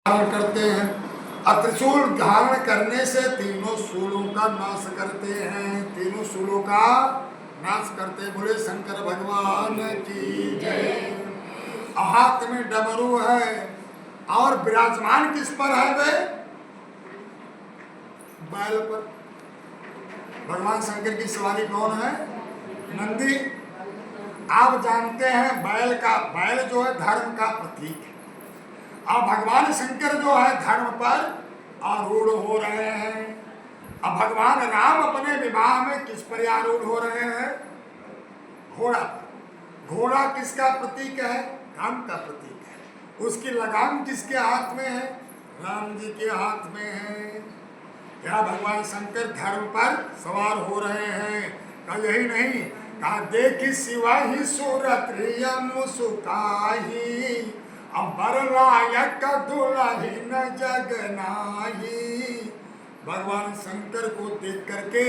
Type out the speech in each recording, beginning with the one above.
धारण करते हैं। त्रिशूल धारण करने से तीनों शूलों का नाश करते हैं, तीनों शूलों का नाश करते। बोले शंकर भगवान की जय। हाथ में डमरू है और विराजमान किस पर है वे? बैल पर। भगवान शंकर की सवारी कौन है? नंदी। आप जानते हैं बैल जो है धर्म का प्रतीक है। अब भगवान शंकर जो है धर्म पर आरूढ़ हो रहे हैं। अब भगवान राम अपने विवाह में किस पर आरूढ़ हो रहे हैं? घोड़ा पर। घोड़ा किसका प्रतीक है? काम का प्रतीक है। उसकी लगाम किसके हाथ में है? राम जी के हाथ में है। क्या भगवान शंकर धर्म पर सवार हो रहे हैं? का यही नहीं कहा देखी शिवा ही सूरत मुसुकाही अबरलायक दुलहिन जगनाही। भगवान शंकर को देख करके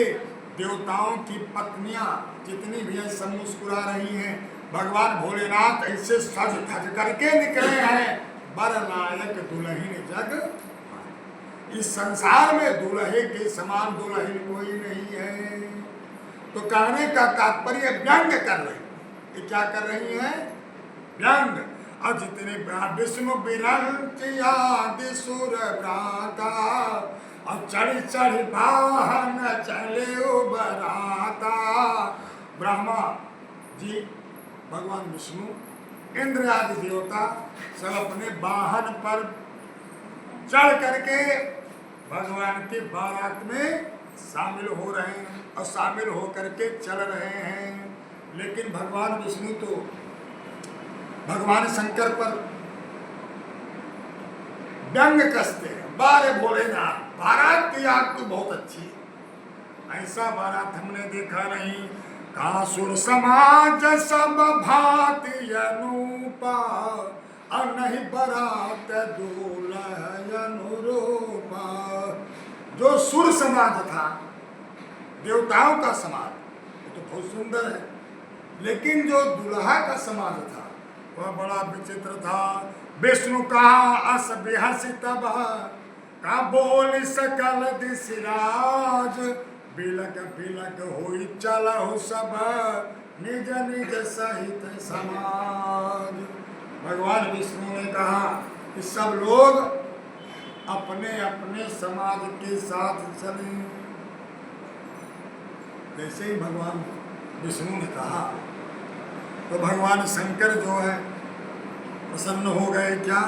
देवताओं की पत्नियां जितनी भी हैं सब मुस्कुरा रही हैं। भगवान भोलेनाथ ऐसे सज धज करके निकले हैं, बरलायक दुलहिन जग। इस संसार में दूल्हे के समान दुल्हन कोई नहीं है। तो कहने का तात्पर्य व्यंग कर रही। ये क्या कर रही है? व्यंग। और जितने विष्णु बिरंचियादि सुर भ्राता और चढ़ी चढ़ी वाहन चले उबराता। ब्रह्मा जी, भगवान विष्णु, इंद्र आदि देवता सब अपने वाहन पर चढ़ करके भगवान की बारात में शामिल हो रहे हैं और शामिल होकर के चल रहे हैं। लेकिन भगवान विष्णु तो भगवान शंकर पर व्यंग कसते हैं। बारे भोलेनाथ, बारात की आग तो बहुत अच्छी है, ऐसा बारात हमने देखा नहीं। कासुर समाज सब भांति अनूपा और नहीं बारात दूल्हा अनुरूपा। जो सुर समाज था, देवताओं का समाज, वो तो बहुत सुंदर है, लेकिन जो दुल्हा का समाज था वह बड़ा विचित्र था। विष्णु कहा अस बिहसित का बोल सकल दिशराज बिलक बिलक होई चलहु सब निज निज सहित समाज। भगवान विष्णु ने कहा कि सब लोग अपने अपने समाज के साथ चलें। जैसे ही भगवान विष्णु ने कहा तो भगवान शंकर जो है प्रसन्न हो गए। क्या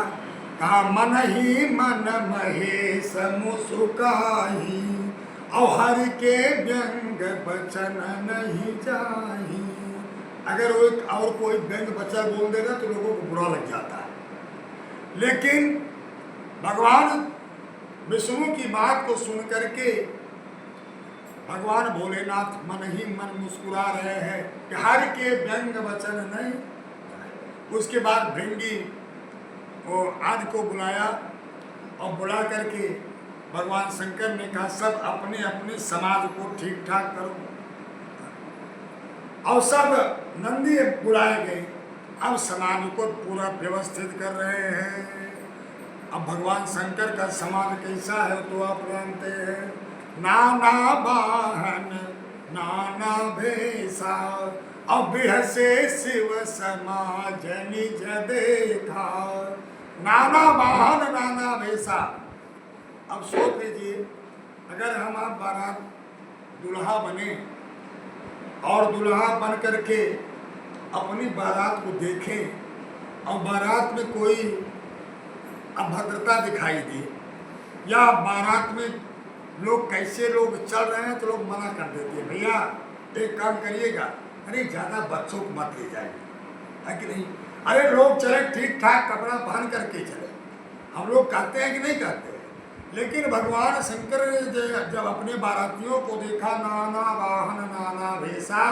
कहा? मन ही मन महेश मुसुकाही और हरि के व्यंग बचन नहीं जाही। अगर वो और कोई व्यंग वचन बोल देगा तो लोगों को बुरा लग जाता है, लेकिन भगवान विष्णु की बात को सुन करके भगवान भोलेनाथ मन ही मन मुस्कुरा रहे हैं कि हर के व्यंग वचन नहीं। उसके बाद भृंगी को आदि को बुलाया और बुला करके भगवान शंकर ने कहा सब अपने अपने समाज को ठीक ठाक करो। और सब नंदी बुलाए गए, अब समाज को पूरा व्यवस्थित कर रहे हैं। अब भगवान शंकर का समाज कैसा है तो आप जानते हैं। नाना वाहन नाना भेषा और बिहसे शिव समाज निज देखा। नाना वाहन नाना भेषा। अब सोच लीजिए, अगर हम आप बारात दुल्हा बने और दुल्हा बन करके अपनी बारात को देखें और बारात में कोई अभद्रता दिखाई दे या बारात में लोग कैसे लोग चल रहे हैं तो लोग मना कर देते हैं, भैया एक काम करिएगा, अरे ज़्यादा बच्चों को मत ले जाइए, है कि नहीं? अरे लोग चले ठीक ठाक कपड़ा पहन करके चले, हम लोग कहते हैं कि नहीं कहते हैं। लेकिन भगवान शंकर ने जब अपने बारातियों को देखा, नाना वाहन नाना भेषा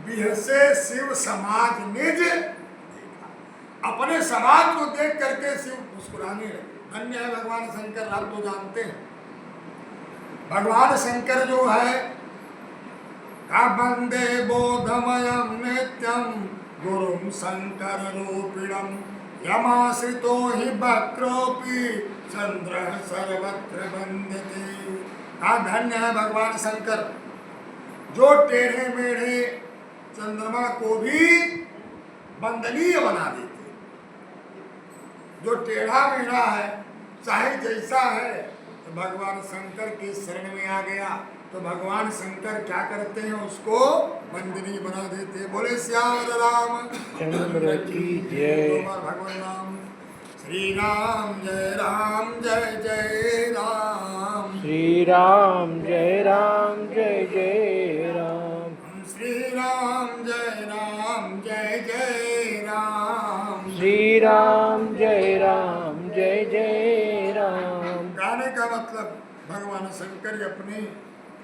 बिहसे शिव समाज निज देखा। अपने समाज को देख करके शिव मुस्कुराने लगे। धन्य है भगवान शंकर, आप तो जानते हैं। भगवान शंकर जो है का वंदे बोधमयम नित्यम गुरुम शंकर रूपिणम यमाश्रितो हि वक्रोपि चंद्र सर्वत्र वंदते। कहा धन्य है भगवान शंकर जो टेढ़े मेढ़े चंद्रमा को भी वंदनीय बना देते। जो टेढ़ा मेढ़ा है चाहे जैसा है तो भगवान शंकर के शरण में आ गया तो भगवान शंकर क्या करते हैं उसको वंदनीय बना देते। बोले श्याम राम चंद्र की जय। भगवान राम श्री राम जय राम जय जय राम। श्री राम जय राम जय जय राम। श्री राम जय राम जय जय राम। श्री राम जय राम जय जय राम। गाने का मतलब भगवान शंकर अपने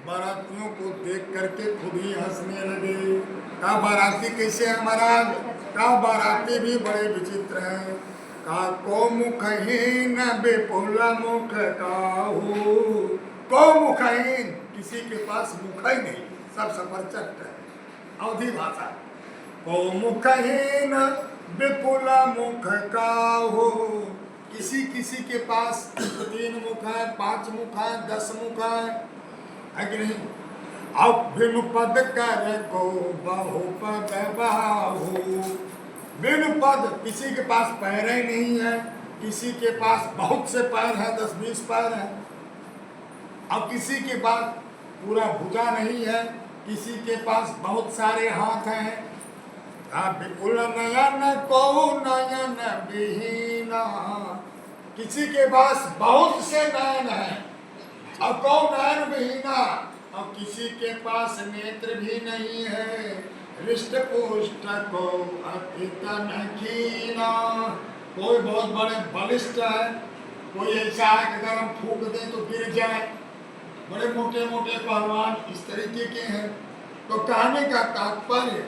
बारातियों को देख करके खुद ही हंसने लगे। कहा बाराती कैसे है महाराज? कहा बाराती भी बड़े विचित्र हैं। कहा को मुखहीन विपुल मुख काहू। को मुखहीन किसी के पास मुख ही नहीं, सब सफरचट है, अवधि भाषा। को मुखहीन विपुल मुख काहू। किसी किसी के पास 3 मुख है, 5 मुख है, 10 मुख है कि नहीं? अब बिनु पद कर को बहुपद बाहु। बिनु पद किसी के पास पैर ही नहीं है, किसी के पास बहुत से पैर है, 10-20 पैर है। अब किसी के पास पूरा भुजा नहीं है, किसी के पास बहुत सारे हाथ हैं। विपुल नयन को नयन विहीना। किसी के पास बहुत से नयन है और को नयन विहीना। और किसी के पास नेत्र भी नहीं है। हृष्ट पुष्ट को अति तनखीना। कोई बहुत बड़े बलिष्ठ है, कोई ऐसा है कि अगर हम फूंक दें तो गिर जाए। बड़े मोटे मोटे पहलवान इस तरीके के हैं। तो कहने का तात्पर्य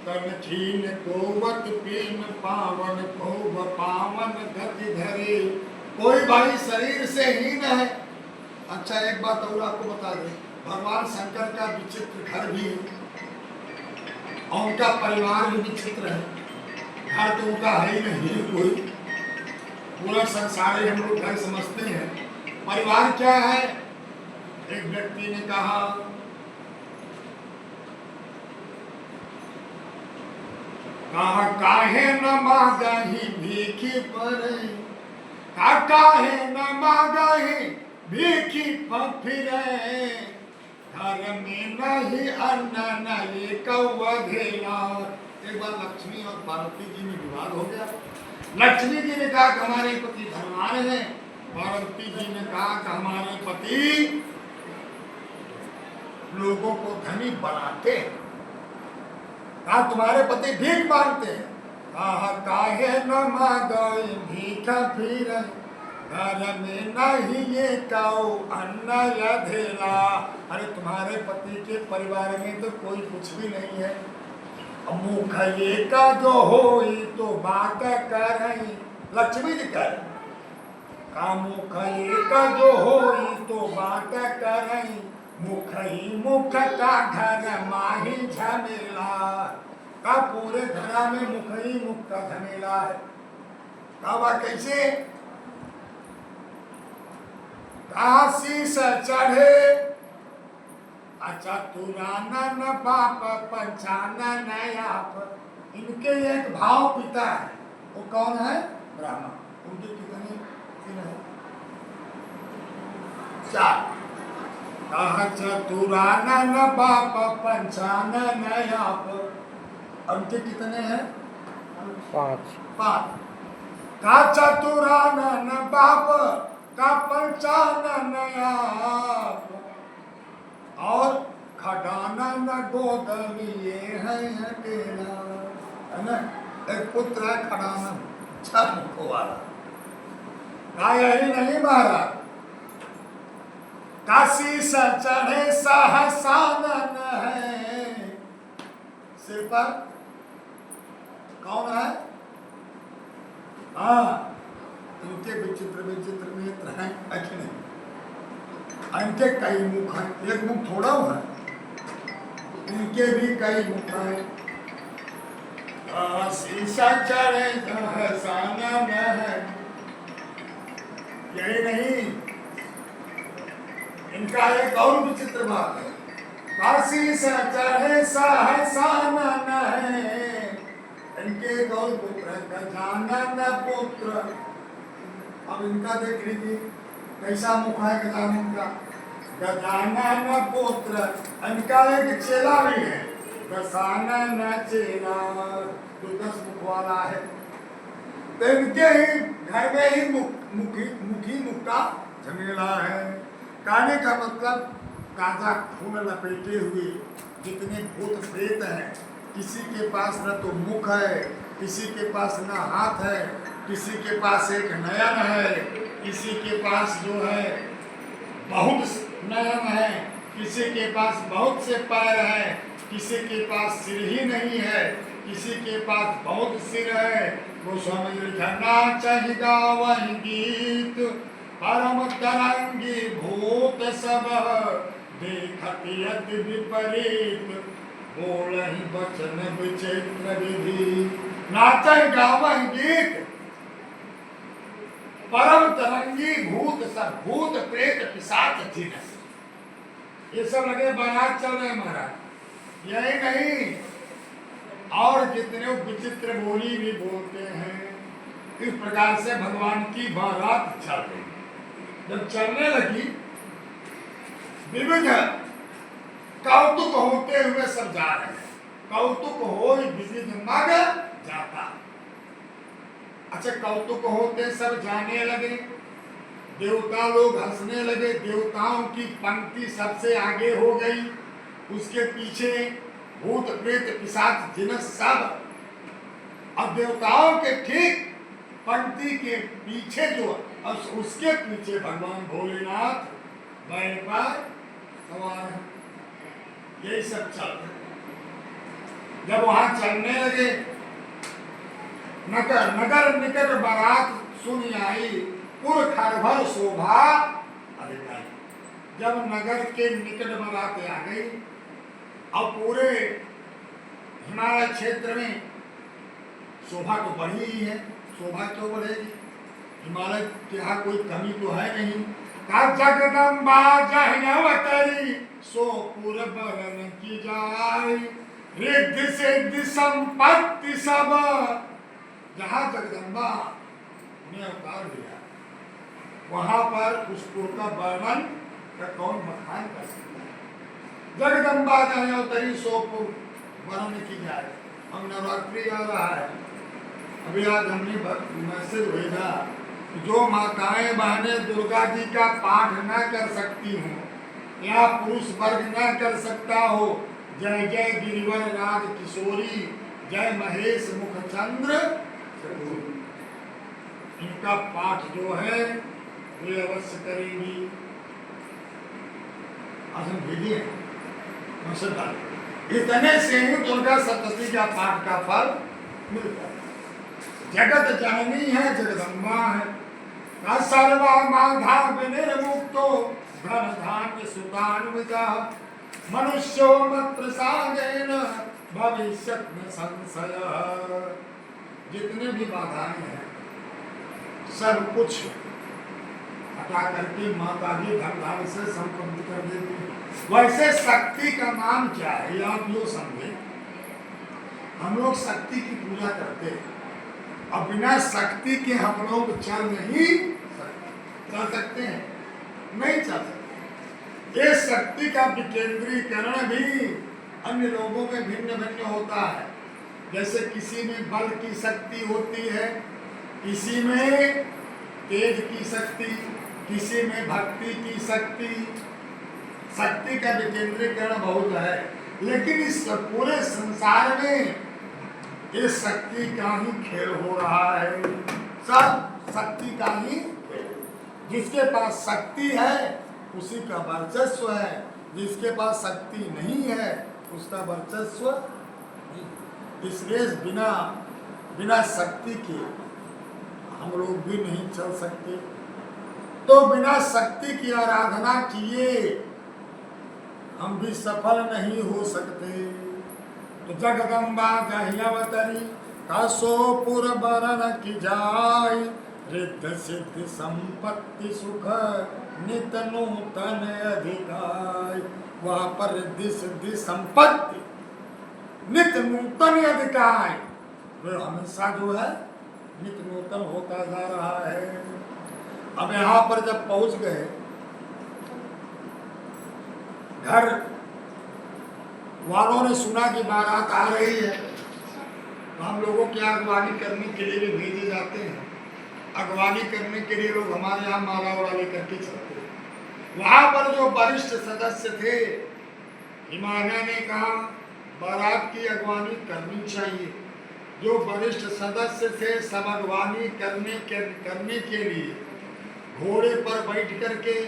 तनखीन कोवत पीन पावन को पावन गति धरे। कोई भाई शरीर से हीन है। अच्छा एक बात और आपको बता दें, भगवान शंकर का विचित्र घर भी है और उनका परिवार भी विचित्र है। घर तो उनका है ही नहीं कोई, पूरा संसार ही हम लोग घर समझते हैं। परिवार क्या है? एक व्यक्ति ने कहा काहे न मांगही भीखी परे। काहे न मांगही भीखी फिरे। घर में नहीं अन्न नहीं कौवधेला। एक बार लक्ष्मी और पार्वती जी में विवाद हो गया। लक्ष्मी जी ने कहा कि हमारे पति धनवान हैं, पार्वती जी ने कहा कि हमारे पति लोगों को धनी बनाते हैं। कहा तुम्हारे पति भीख मांगते हैं। कहा काहे न मांगई भीखा फिर। घर में नहीं ये काऊ अन्न यधेला। अरे तुम्हारे पति के परिवार में तो कोई कुछ भी नहीं है। मुख ये का जो होई तो बात कर रही। लक्ष्मी जी कर का मुख ये का जो होई तो बात कर रही। मुख ही मुख का घर माही झमेला। का पूरे घरा में मुख ही मुख का झमेला है। का कैसे? शीश चढ़े अच्छा तुरानन बाप पंचानन आप। इनके एक भाव पिता है, वो कौन है? ब्राह्मण। उनके कितने? 3 है, 4। चतुरानन बाप पंचानन आप। उनके कितने हैं? 5। का चतुरानन बाप का पंचानन आप। और खडानन गोद लिए है अकेला। है ना? एक पुत्र है खडानन, 6 मुखों वाला। का यही नहीं महाराज? काशी से चढ़े सहसानन है। सिर पर कौन है? हाँ, इनके विचित्र विचित्र नेत्र हैं। अच्छे नहीं, इनके कई मुख हैं, एक मुख थोड़ा है, इनके भी कई मुख हैं। शीशा चढ़े सहसाना है। यही नहीं, इनका एक और विचित्र बात है। काशी से चढ़े सहसाना है, इनके गौर पुत्र गजानन पुत्र। अब इनका देख लीजिए कैसा मुख है गजानन का। गजानन पुत्र, इनका एक चेला भी है गजानन चेला, जो 10 मुख वाला है। तो इनके ही घर में ही मुखी मुक्ता झमेला है। कहने का मतलब गांजा खून लपेटे हुए जितने भूत प्रेत हैं, किसी के पास न तो मुख है, किसी के पास न हाथ है, किसी के पास एक नयन है, किसी के पास जो है बहुत नयन है, किसी के पास बहुत से पैर है, किसी के पास सिर ही नहीं है, किसी के पास बहुत सिर है। गोस्वामी लिखा नाच गावहि गीत परम तरंगी भूत सब, देखत यदि विपरीत बोलहि वचन विचित्र विधि। नाच गावहि गीत परम तरंगी भूत सब, भूत प्रेत पिशाच जिन्स, ये सब लगे बारात चल रहे महाराज। यही नहीं, और जितने विचित्र बोली भी बोलते हैं। इस प्रकार से भगवान की बारात चल रही। जब चलने लगी, विविध कौतुक होते हुए सब जा रहे हैं। कौतुक हो विविध मग जाता। अच्छा, कौतुक होते सब जाने लगे, देवता लोग हंसने लगे। देवताओं की पंक्ति सबसे आगे हो गई, उसके पीछे भूत प्रेत पिशाच जिन्स सब। अब देवताओं के ठीक पंक्ति के पीछे जो, अब उसके पीछे भगवान भोलेनाथ बैल पर सवार है। यही सब चल रहा। जब वहां चलने लगे, नगर निकट बारात सुनी आई, पुर खरभर शोभा अधिकारी। जब नगर के निकट बारात आ गई, अब पूरे हिमालय क्षेत्र में शोभा तो बढ़ी ही है। शोभा क्यों बढ़ेगी? हिमालय के यहाँ कोई कमी तो है नहीं। का जगदम्बा जहनवतरी सो पुर बरन की जाय, रिद्धि सिद्धि संपत्ति सब। जहाँ जगदम्बा ने अवतार लिया, वहां पर उस पुर का वर्णन का कौन बखान कर सकता है? जगदम्बा जहनवतरी सो पुर बरन की जाए। हम नवरात्रि आ रहा है, अभी आज हमने मैसेज भेजा, जो माताएं बहनें दुर्गा जी का पाठ न कर सकती हो या पुरुष वर्ग न कर सकता हो, जय जय गिरिवर राज किशोरी, जय महेश मुखचंद्र, इनका पाठ जो है वे अवश्य करेंगी। आज हम भेजिए इतने से ही दुर्गा सप्तशती का पाठ का फल मिलता है। जगत जननी है, जगदम्बा है। सर्वा माधा विनिर्मुक्तो धन धान्य सुतान्विता, मनुष्यो मत प्रसादेन भविष्यत् न संशय। जितने भी बाधाएं हैं सब कुछ हटा करके माता जी धन धान्य से संपन्न कर देती है। वैसे शक्ति का नाम क्या है, आप यो समझे। हम लोग शक्ति की पूजा करते हैं, अब बिना शक्ति के हम लोग चल सकते हैं? नहीं चल सकते। ये शक्ति का विकेंद्रीकरण भी अन्य लोगों में भिन्न भिन्न होता है। जैसे किसी में बल की शक्ति होती है, किसी में तेज की शक्ति, किसी में भक्ति की शक्ति। शक्ति का विकेंद्रीकरण बहुत है, लेकिन इस पूरे संसार में ये शक्ति का ही खेल हो रहा है। सब शक्ति का ही खेल। जिसके पास शक्ति है उसी का वर्चस्व है, जिसके पास शक्ति नहीं है उसका वर्चस्व नहीं। इसलिए बिना शक्ति के हम लोग भी नहीं चल सकते। तो बिना शक्ति की आराधना किए हम भी सफल नहीं हो सकते। तो जगदम्बा जहियावतरी कसोपुर बरन की जाय, रिद्ध सिद्ध संपत्ति सुख नित नूतन अधिकाय। वहाँ पर रिद्धि सिद्धि संपत्ति नित नूतन अधिकाय, वो हमेशा जो है नित नूतन होता जा रहा है। अब यहाँ पर जब पहुंच गए, घर वालों ने सुना कि बारात आ रही है, तो हम लोगों की अगवानी करने के लिए भी भेजे जाते हैं। अगवानी करने के लिए लोग हमारे यहाँ माला वाला लेकर के चलते हैं। वहाँ पर जो वरिष्ठ सदस्य थे, हिमालय ने कहा बारात की अगवानी करनी चाहिए। जो वरिष्ठ सदस्य थे सब अगवानी करने के लिए घोड़े पर बैठ करके,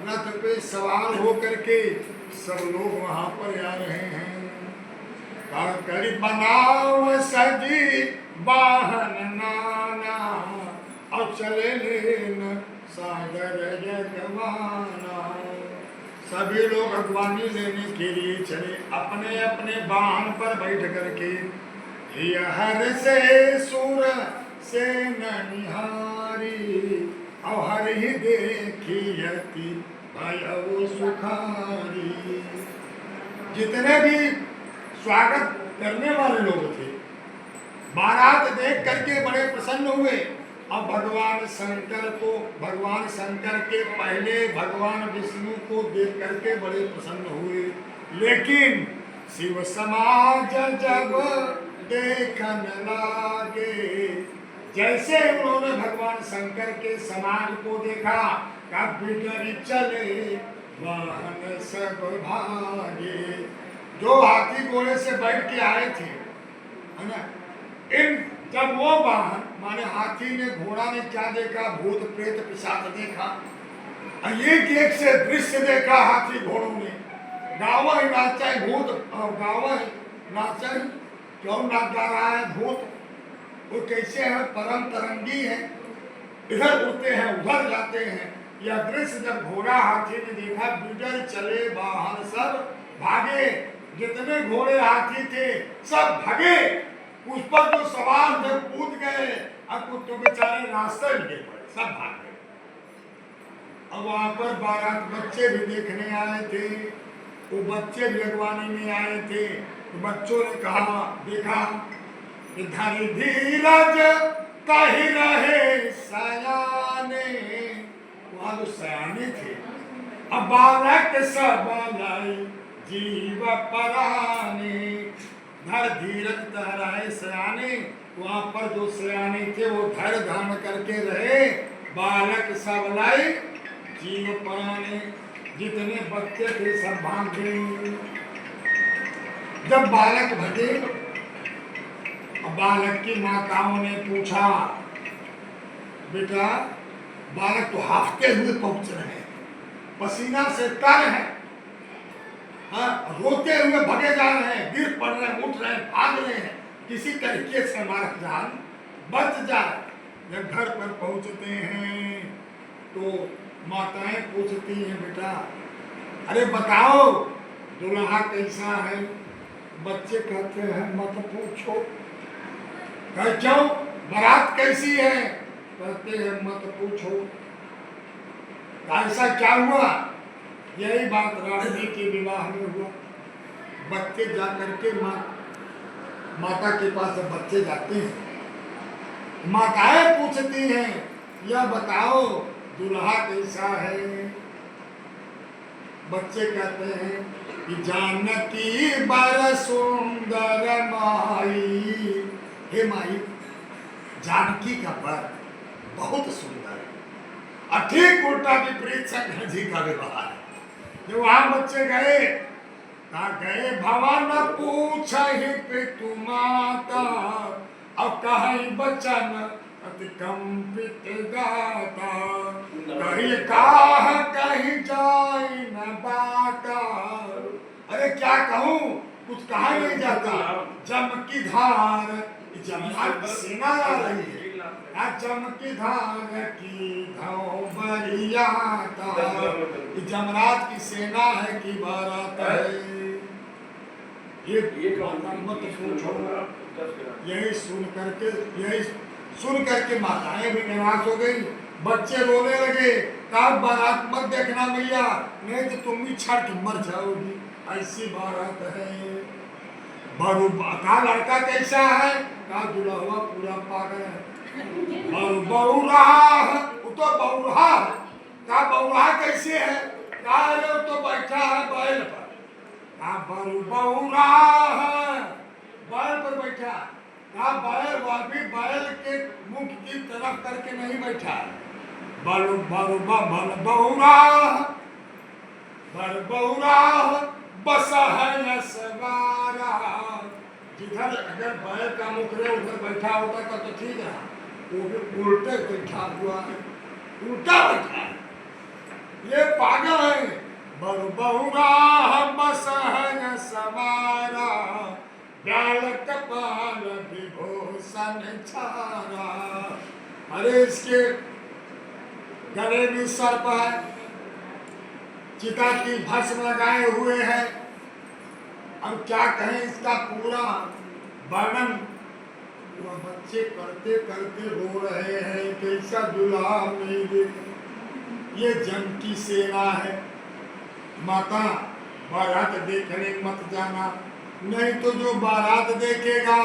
रथ पे सवार हो करके सब लोग वहाँ पर आ रहे हैं। कर बनाओ सजी वाहन नाना, और चले लेन सागर जगवाना। सभी लोग अगवानी लेने के लिए चले, अपने अपने वाहन पर बैठ करके। हर से सुर से निहारी, और हर ही देखी यति भयउ सुखारी। जितने भी स्वागत करने वाले लोग थे, बारात देख करके बड़े प्रसन्न हुए। अब भगवान शंकर के पहले भगवान विष्णु को देख करके बड़े प्रसन्न हुए। लेकिन शिव समाज जब देखन लागे, जैसे उन्होंने भगवान शंकर के समाज को देखा, कब बिटरी चले वाहन सब भागे। जो हाथी घोड़े से बैठ के आए थे, है ना, जब वो वाहन माने हाथी ने, घोड़ा ने क्या देखा, भूत प्रेत पिशाच देखा। एक से दृश्य देखा हाथी घोड़ों ने। गावा ही नाचा है भूत, और गावा ही नाचा है, क्यों नाच गा रहा है भूत? वो कैसे है, परम तरंगी है, इधर उड़ते हैं उधर जाते हैं। यह दृश्य जब घोड़ा हाथी ने देखा, बिडर चले वाहन सब भागे। जितने घोड़े हाथी थे सब भागे, उस पर जो सवार थे कूद गए, अब कुत्तों बेचारे रास्ते में गिर पड़े, सब भाग गए। अब वहां पर बारात बच्चे भी देखने आए थे, वो बच्चे भी अगवानी में आए थे। तो बच्चों ने कहा, देखा कि धरी धीरज कही रहे सयाने, वहां जो सयाने थे। अब बालक सब लाई जीव पराने, धर धीरज तहराए सयाने। वहां पर जो सयाने थे वो धर धारण करके रहे, बालक सब लाई जीव पराने। जितने बच्चे थे सब भाग गए। जब बालक भगे, बालक की माताओं ने पूछा, बेटा बालक तो हाफते हुए पहुंच रहे हैं, पसीना से तर है, रोते हुए भगे जा रहे हैं, गिर पड़ रहे हैं, उठ रहे हैं, भाग रहे हैं, किसी तरीके से हमारा जान बच जाए। जब घर पर पहुंचते हैं तो माताएं पूछती हैं, बेटा अरे बताओ दुल्हा कैसा है? बच्चे कहते हैं मत पूछो। कह क्यों? बारात कैसी है? कहते हैं मत पूछो। ऐसा क्या हुआ? यही बात रानी के विवाह में हुआ। बच्चे जा करके माता के पास जब बच्चे जाते हैं, माताएं पूछती हैं, यह बताओ दुल्हा कैसा है? बच्चे कहते हैं कि जानकी बड़ सुंदर माई। हे माई, जानकी का वर बहुत सुंदर है। और ठीक उल्टा विपरीत शंकर जी का विवाह है। जो वहां बच्चे गए, गए भवन पूछ पितु माता, और कहीं बचन अति कंपित गाता। कहीं काह कहीं जाए न बाता। अरे क्या कहूँ, कुछ कहा नहीं जाता। जम की धार, जमरात की सेना आ रही है। जम की धार की धाव बरियाता। जमरात की सेना है कि बारात है। ये मत पूछो। यही सुन करके माताएं भी निराश हो गई, बच्चे रोने लगे। कहा बारात मत देखना भैया, नहीं तो तुम भी छट मर जाओगी, ऐसी बारात है। कहा लड़का कैसा है? कहा जुड़ा हुआ पूरा पागल है। और बहू रहा है, वो तो बहू रहा है। कहा बहू रहा कैसे है? कहा अरे वो तो बैठा है बैल पर। कहा बहू रहा है, बैल पर बैठा। कहा बैल के मुख की तरफ करके नहीं बैठा, बहुरा बसा है सवारा। जिधर अगर बैल का मुख रहे उधर बैठा होता तो ठीक है, वो भी उल्टे बैठा हुआ है, उल्टा बैठा। ये पागल है। बहुरा बसा है सवारा, ब्याल कपाल विभूषण छारा। अरे इसके गले में सर्प है, चिता की भस्म लगाए हुए है। अब क्या कहें इसका पूरा वर्णन। वह बच्चे करते करते रो रहे हैं, कैसा दुल्हा मेरे। ये जंग की सेना है। माता बारात देखने मत जाना, नहीं तो जो बारात देखेगा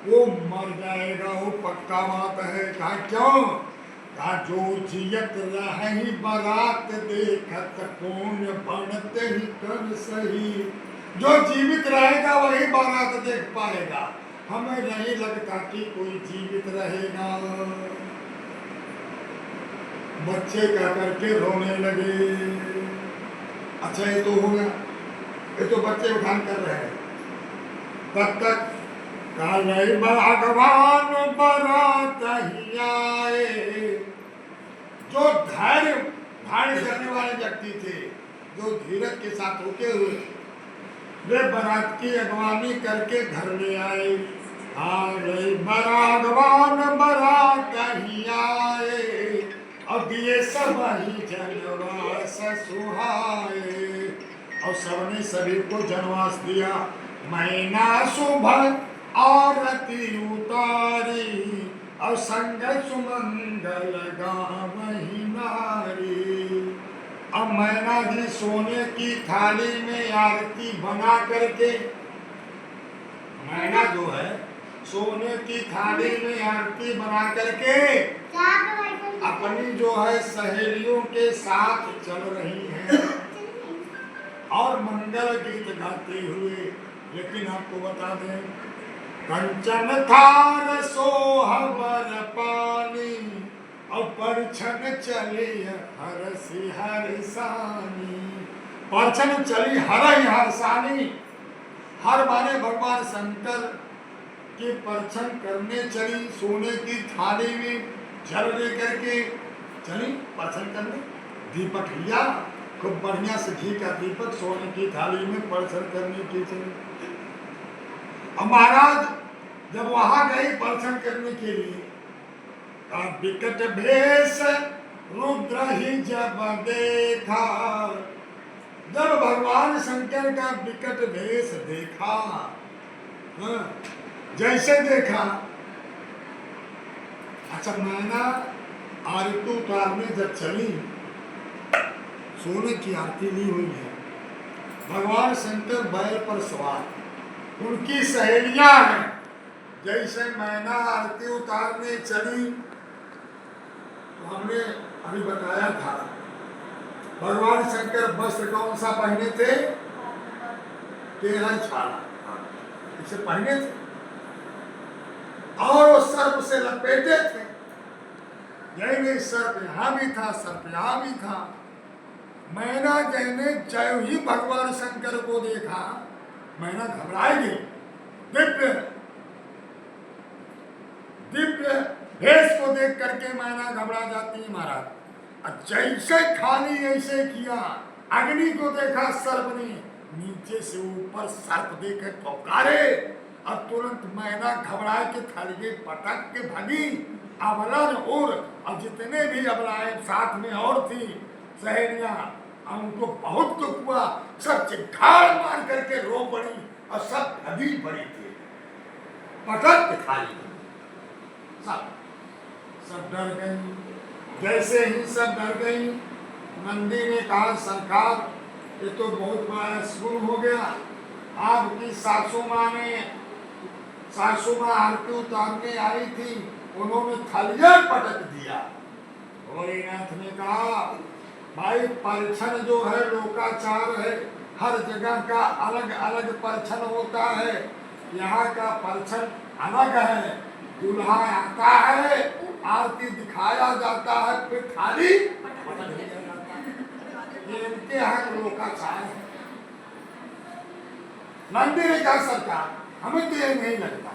वो मर जाएगा, वो पक्का बात है। कहा क्यों? कहा जो जियत रही बारात देखत कौन बनत ही कर सही। जो जीवित रहेगा वही बारात देख पाएगा, हमें नहीं लगता कि कोई जीवित रहेगा। बच्चे क्या करके रोने लगे। अच्छा ये तो हो गया, ये तो बच्चे उठान कर रहे हैं। तब तक भगवान बारात ही आए। जो धैर्य धारण करने वाले व्यक्ति थे, जो धीरज के साथ रुके हुए, वे बारात की अगवानी करके घर में आए। भगवान बारात ही आए, और दिए सब ही जनवास सुहाए। और सबने सभी को जनवास दिया। महीना शुभ आरती उतारी, और संग सुमंगल गावही नारी। अब मैना जी सोने की थाली में आरती बना करके, मैना जो है सोने की थाली में आरती बना करके अपनी जो है सहेलियों के साथ चल रही हैं और मंगल गीत गाते हुए। लेकिन आपको बता दें, कंचन थार सोहबर पानी, और परछन चली हरसी हरसानी। परछन चली हरहि हरसानी। हर माने भगवान शंकर के परछन करने चली, सोने की थाली में जल लेकर के चली परछन करने। दीपक लिया, खूब बढ़िया से घी का दीपक सोने की थाली में परछन करने की चली। अब महाराज जब वहां गई परछन करने के लिए, विकट भेष रुद्र ही जब देखा। जब भगवान शंकर का विकट भेष देखा, जैसे देखा, अच्छा मैना आरती उतारने जब चली, सोने की आरती ली हुई है, भगवान शंकर बैल पर सवार, उनकी सहेलियां हैं। जैसे मैना आरती उतारने चली, तो हमने अभी बताया था भगवान शंकर वस्त्र कौन सा पहने थे? तेरह छाला, इसे पहने थे और वो सर्प से लपेटे थे। यही नहीं, सर्प यहाँ भी था, सर्प यहाँ भी था। मैना जैने जय ही भगवान शंकर को देखा, मैना घबराएगी। दिव्य भेष को देख करके मैना घबरा जाती है महाराज। जैसे खाली ऐसे किया, अग्नि को देखा सर्प ने, नीचे से ऊपर सर्प देखे ठोकारे। अब तुरंत मैना घबरा के थलिए पटक के भागी। अबला और जितने भी अबलाएं साथ में और थी सहेलियां, उनको बहुत दुख हुआ। सब चिंगार मार करके रो पड़ी और सब भगी पड़ी थी। पटक के खाली कर दिया। सब डर गई। जैसे ही सब डर गई, नंदी ने कहा सरकार ये तो बहुत बड़ा शुरू हो गया। आपकी सासू माँ आरती उतारने आई थी, उन्होंने थलिया पटक दिया। भोलेनाथ ने कहा भाई परछन जो है लोकाचार है, हर जगह का अलग अलग परछन होता है, यहाँ का परछन अलग है। दूल्हा आता है, आरती दिखाया जाता है, फिर थाली पटक दिया जाता है। ये इनके यहाँ का लोकाचार है। नंदी ने कहा सरकार हमें तो ये नहीं लगता।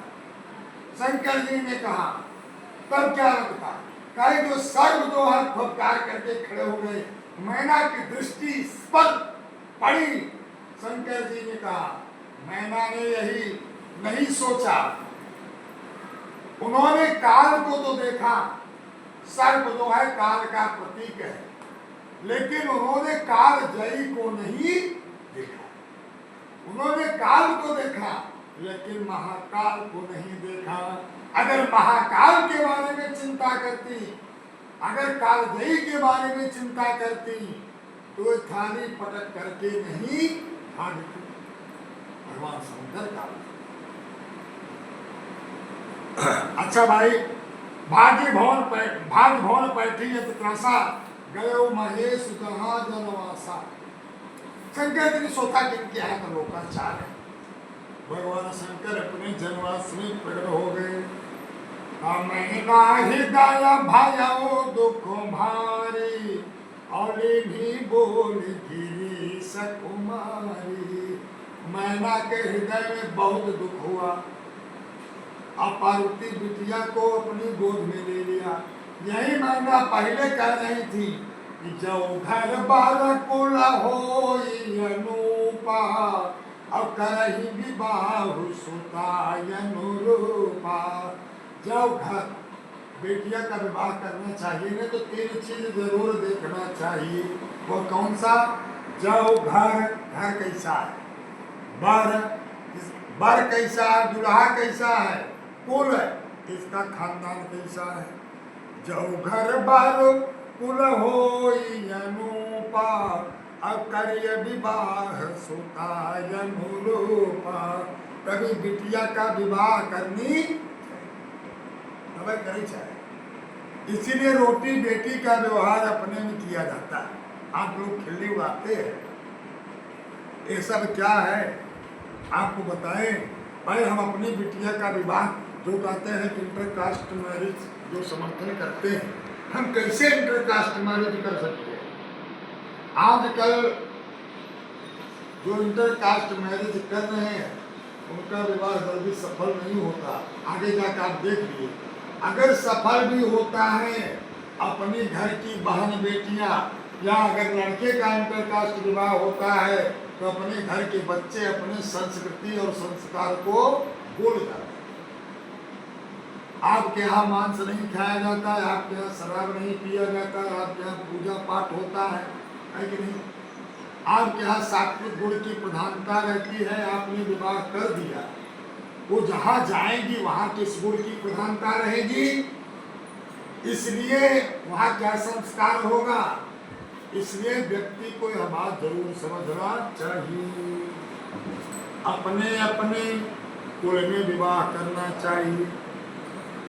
शंकर जी ने कहा तब क्या लगता? कहे जो सर्व जो है फटकार करके खड़े हो गए, मैना की दृष्टि इस पर पड़ी। शंकर जी ने कहा मैना ने यही नहीं सोचा, उन्होंने काल को तो देखा, सर्प जो है काल का प्रतीक है, लेकिन उन्होंने काल जयी को नहीं देखा। उन्होंने काल को देखा लेकिन महाकाल को नहीं देखा। अगर महाकाल के बारे में चिंता करती, अगर कालजयी के बारे में चिंता करती तो थाली पटक करके नहीं भागती। भगवान शंकर का अच्छा भाई, भाग भवन बैठी त्रासा गयो महेश कहा जनवासा। शंकर जी ने सोचा कि क्या है तो लोकाचार है। भगवान शंकर अपने जनवास में प्रकट हो गए। मैना हृदय भयो दुख भारी, और भी बोल गिरी सकुमारी। मैना के हृदय में बहुत दुख हुआ। अब पार्वती बिटिया को अपनी गोद में ले लिया। यही मैना पहले कह रही थी कि जो घर बार कुल हो अनूपा, अब करही विवाह सुतायनुरूपा। जब घर बेटिया का विवाह करना चाहिए ना तो 3 चीज जरूर देखना चाहिए। वो कौन सा? जब घर कैसा है, बर कैसा है, दूल्हा कैसा है, कुल इसका खानदान कैसा है। जब घर बार कुल हो अनूपा, अब करिय विवाह सुतायनुरूपा। कभी बिटिया का विवाह करनी करी चाहिए। इसीलिए रोटी बेटी का व्यवहार अपने में किया जाता है। आप लोग खिल्ली उड़ाते हैं, ये सब क्या है आपको बताएं। भाई हम अपनी बिटिया का विवाह जो कहते हैं कि इंटरकास्ट मैरिज जो समर्थन करते हैं, हम कैसे इंटरकास्ट मैरिज कर सकते हैं? आजकल जो इंटरकास्ट मैरिज कर रहे हैं उनका विवाह जल्दी सफल नहीं होता। आगे जाकर आप देख लीजिए, अगर सफल भी होता है अपनी घर की बहन बेटियां, या अगर लड़के का इंटरकास्ट विवाह होता है तो अपने घर के बच्चे अपने संस्कृति और संस्कार को भूल जाते हैं। आपके यहाँ मांस नहीं खाया जाता है, आपके यहाँ शराब नहीं पिया जाता है, आपके यहाँ पूजा पाठ होता है कि नहीं? आपके यहाँ सात्विक गुण की प्रधानता रहती है, आपने विवाह कर दिया, वो जहाँ जाएंगी वहाँ किस गुण की प्रधानता रहेगी, इसलिए वहाँ क्या संस्कार होगा। इसलिए व्यक्ति को यह बात जरूर समझना चाहिए, अपने अपने कुल में विवाह करना चाहिए।